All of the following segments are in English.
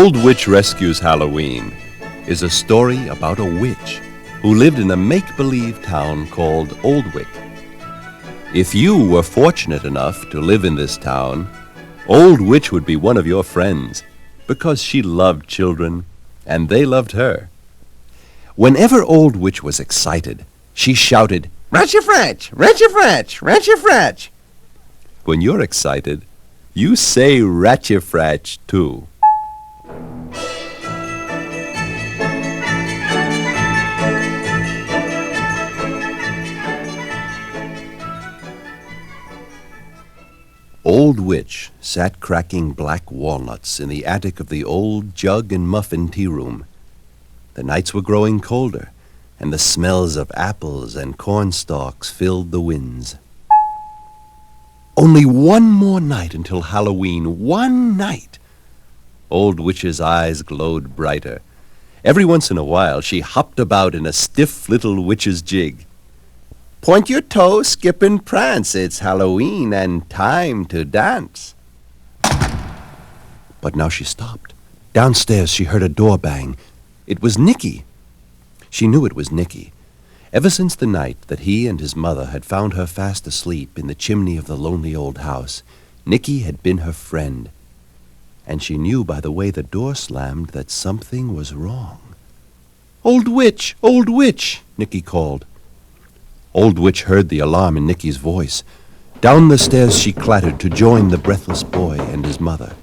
Old Witch Rescues Halloween is a story about a witch who lived in a make-believe town called Oldwick. If you were fortunate enough to live in this town, Old Witch would be one of your friends because she loved children and they loved her. Whenever Old Witch was excited, she shouted, "Ratcha-fratch! Ratcha-fratch! Ratcha-fratch!" When you're excited, you say ratcha-fratch too. Old Witch sat cracking black walnuts in the attic of the old jug and muffin tea room. The nights were growing colder, and the smells of apples and cornstalks filled the winds. Only one more night until Halloween, one night! Old Witch's eyes glowed brighter. Every once in a while she hopped about in a stiff little witch's jig. "Point your toe, skip and prance, it's Halloween and time to dance." But now she stopped. Downstairs she heard a door bang. It was Nicky. She knew it was Nicky. Ever since the night that he and his mother had found her fast asleep in the chimney of the lonely old house, Nicky had been her friend. And she knew by the way the door slammed that something was wrong. "Old Witch! Old Witch!" Nicky called. Old Witch heard the alarm in Nicky's voice. Down the stairs she clattered to join the breathless boy and his mother.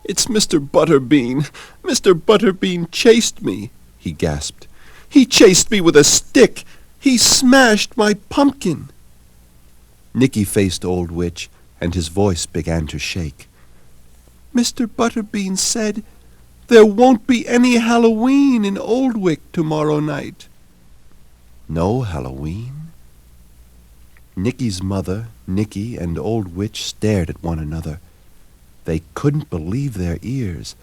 "It's Mr. Butterbean. Mr. Butterbean chased me," he gasped. "He chased me with a stick. He smashed my pumpkin." Nicky faced Old Witch, and his voice began to shake. "Mr. Butterbean said there won't be any Halloween in Oldwick tomorrow night." No Halloween? Nicky's mother, Nicky, and Old Witch stared at one another. They couldn't believe their ears.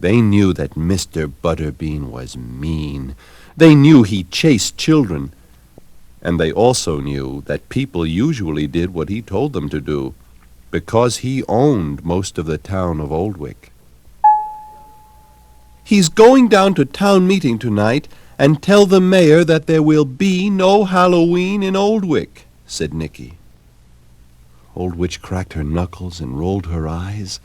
They knew that Mr. Butterbean was mean. They knew he chased children. And they also knew that people usually did what he told them to do, because he owned most of the town of Oldwick. "He's going down to town meeting tonight and tell the mayor that there will be no Halloween in Oldwick," said Nicky. Old Witch cracked her knuckles and rolled her eyes.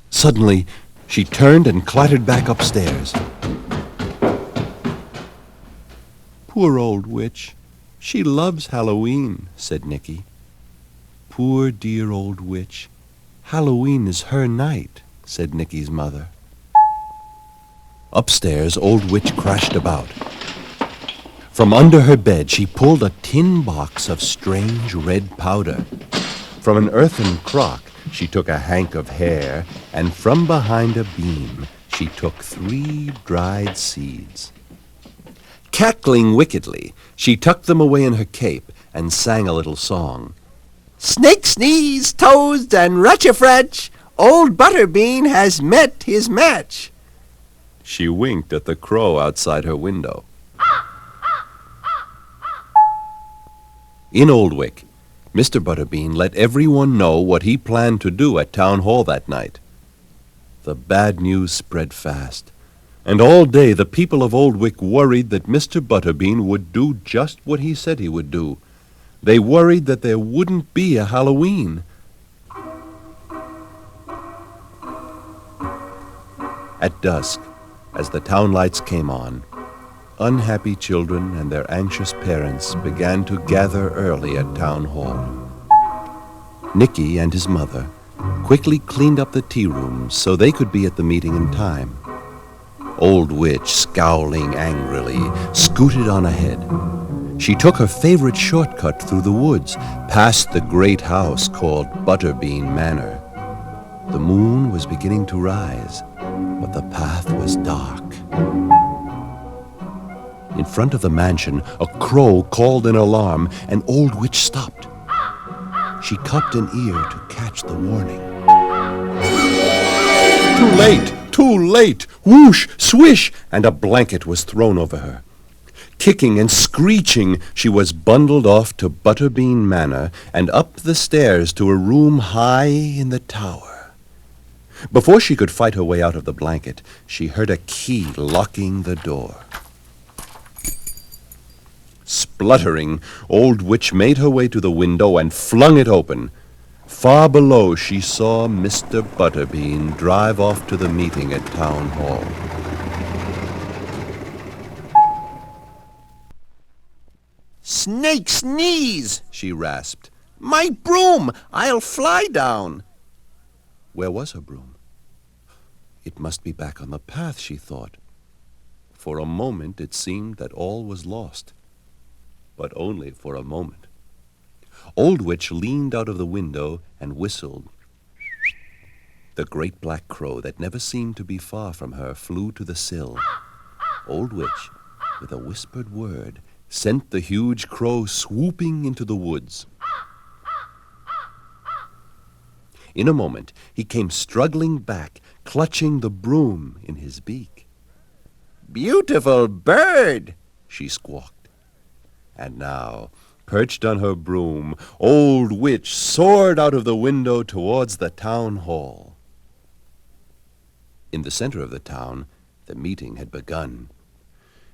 Suddenly, she turned and clattered back upstairs. "Poor Old Witch. She loves Halloween," said Nicky. "Poor dear Old Witch. Halloween is her night," said Nicky's mother. Upstairs, Old Witch crashed about. From under her bed, she pulled a tin box of strange red powder. From an earthen crock, she took a hank of hair, and from behind a beam, she took 3 dried seeds. Cackling wickedly, she tucked them away in her cape and sang a little song. "Snake sneeze, toads, and ratcha-fratch, Old Butterbean has met his match." She winked at the crow outside her window. In Oldwick, Mr. Butterbean let everyone know what he planned to do at Town Hall that night. The bad news spread fast, and all day the people of Oldwick worried that Mr. Butterbean would do just what he said he would do. They worried that there wouldn't be a Halloween. At dusk, as the town lights came on, unhappy children and their anxious parents began to gather early at Town Hall. Nicky and his mother quickly cleaned up the tea rooms so they could be at the meeting in time. Old Witch, scowling angrily, scooted on ahead. She took her favorite shortcut through the woods, past the great house called Butterbean Manor. The moon was beginning to rise, but the path was dark. In front of the mansion, a crow called an alarm, and Old Witch stopped. She cupped an ear to catch the warning. Too late! Too late! Whoosh! Swish! And a blanket was thrown over her. Kicking and screeching, she was bundled off to Butterbean Manor and up the stairs to a room high in the tower. Before she could fight her way out of the blanket, she heard a key locking the door. Spluttering, Old Witch made her way to the window and flung it open. Far below, she saw Mr. Butterbean drive off to the meeting at Town Hall. Snake's knees, she rasped. My broom! I'll fly down. Where was her broom? It must be back on the path, she thought. For a moment it seemed that all was lost. But only for a moment. Old Witch leaned out of the window and whistled. The great black crow that never seemed to be far from her flew to the sill. Old Witch, with a whispered word, sent the huge crow swooping into the woods. In a moment, he came struggling back, clutching the broom in his beak. Beautiful bird, she squawked. And now, perched on her broom, Old Witch soared out of the window towards the town hall. In the center of the town, the meeting had begun.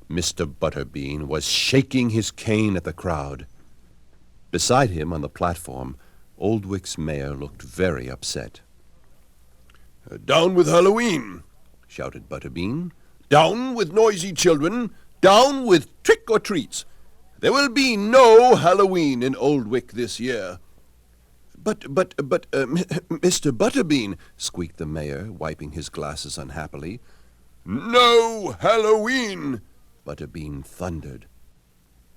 Mr. Butterbean was shaking his cane at the crowd. Beside him on the platform, Old Witch's mayor looked very upset. Down with Halloween, shouted Butterbean. Down with noisy children. Down with trick-or-treats. There will be no Halloween in Oldwick this year. But, Mr. Butterbean, squeaked the mayor, wiping his glasses unhappily. No Halloween, Butterbean thundered.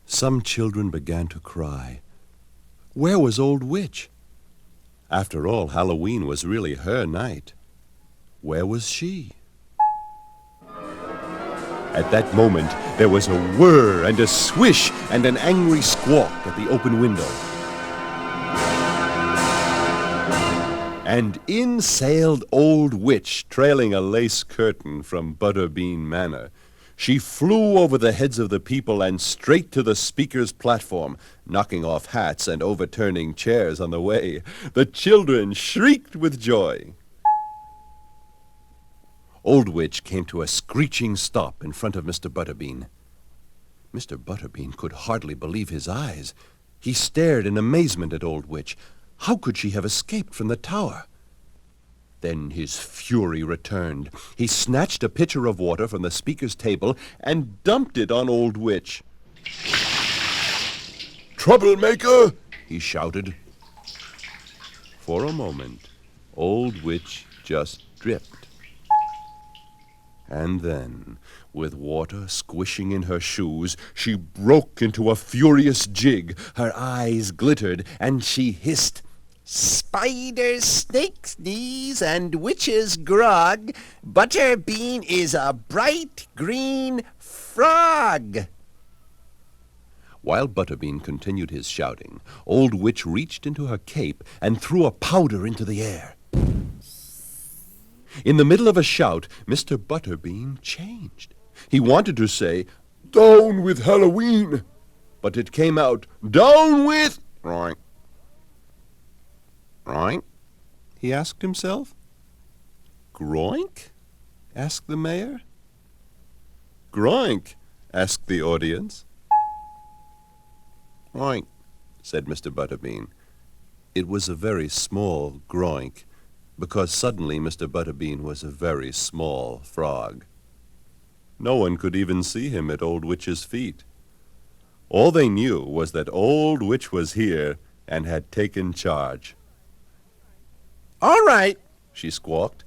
Some children began to cry. Where was Old Witch? After all, Halloween was really her night. Where was she? At that moment, there was a whir and a swish and an angry squawk at the open window. And in sailed Old Witch, trailing a lace curtain from Butterbean Manor. She flew over the heads of the people and straight to the speaker's platform, knocking off hats and overturning chairs on the way. The children shrieked with joy. Old Witch came to a screeching stop in front of Mr. Butterbean. Mr. Butterbean could hardly believe his eyes. He stared in amazement at Old Witch. How could she have escaped from the tower? Then his fury returned. He snatched a pitcher of water from the speaker's table and dumped it on Old Witch. Troublemaker, he shouted. For a moment, Old Witch just dripped. And then, with water squishing in her shoes, she broke into a furious jig. Her eyes glittered, and she hissed, Spiders, snakes' knees, and witches' grog. Butterbean is a bright green frog. While Butterbean continued his shouting, Old Witch reached into her cape and threw a powder into the air. In the middle of a shout, Mr. Butterbean changed. He wanted to say, down with Halloween, but it came out, down with... Right. Right? He asked himself. Groink? Asked the mayor. Groink? Asked the audience. Groink, said Mr. Butterbean. It was a very small groink, because suddenly Mr. Butterbean was a very small frog. No one could even see him at Old Witch's feet. All they knew was that Old Witch was here and had taken charge. All right, she squawked.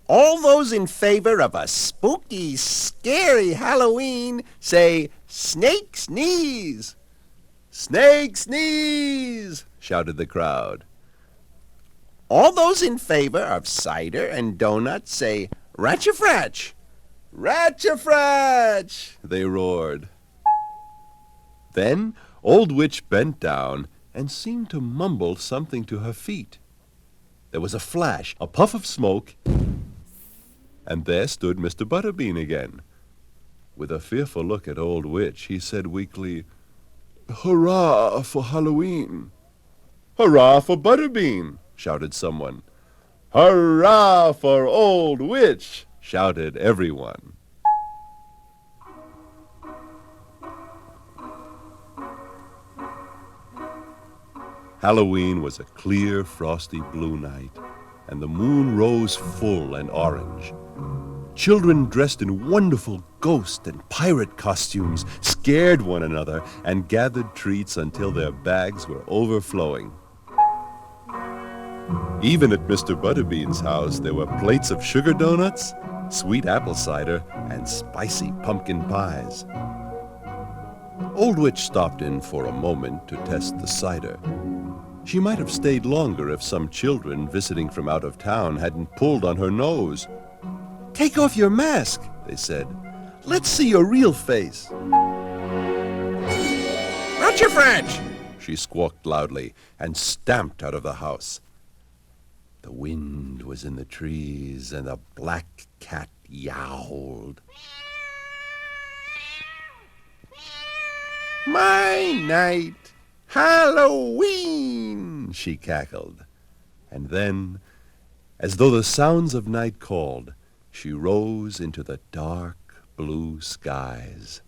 All those in favor of a spooky, scary Halloween say snake's knees. Snake's knees, shouted the crowd. All those in favor of cider and donuts say ratcha-fratch. Ratcha-fratch, they roared. Then Old Witch bent down and seemed to mumble something to her feet. There was a flash, a puff of smoke, and there stood Mr. Butterbean again. With a fearful look at Old Witch, he said weakly, Hurrah for Halloween. Hurrah for Butterbean, shouted someone. "Hurrah for Old Witch!" shouted everyone. Halloween was a clear, frosty blue night, and the moon rose full and orange. Children dressed in wonderful ghost and pirate costumes scared one another and gathered treats until their bags were overflowing. Even at Mr. Butterbean's house, there were plates of sugar donuts, sweet apple cider, and spicy pumpkin pies. Old Witch stopped in for a moment to test the cider. She might have stayed longer if some children visiting from out of town hadn't pulled on her nose. "Take off your mask," they said. "Let's see your real face." What's your French? She squawked loudly and stamped out of the house. The wind was in the trees, and a black cat yowled. My night! Halloween! She cackled. And then, as though the sounds of night called, she rose into the dark blue skies.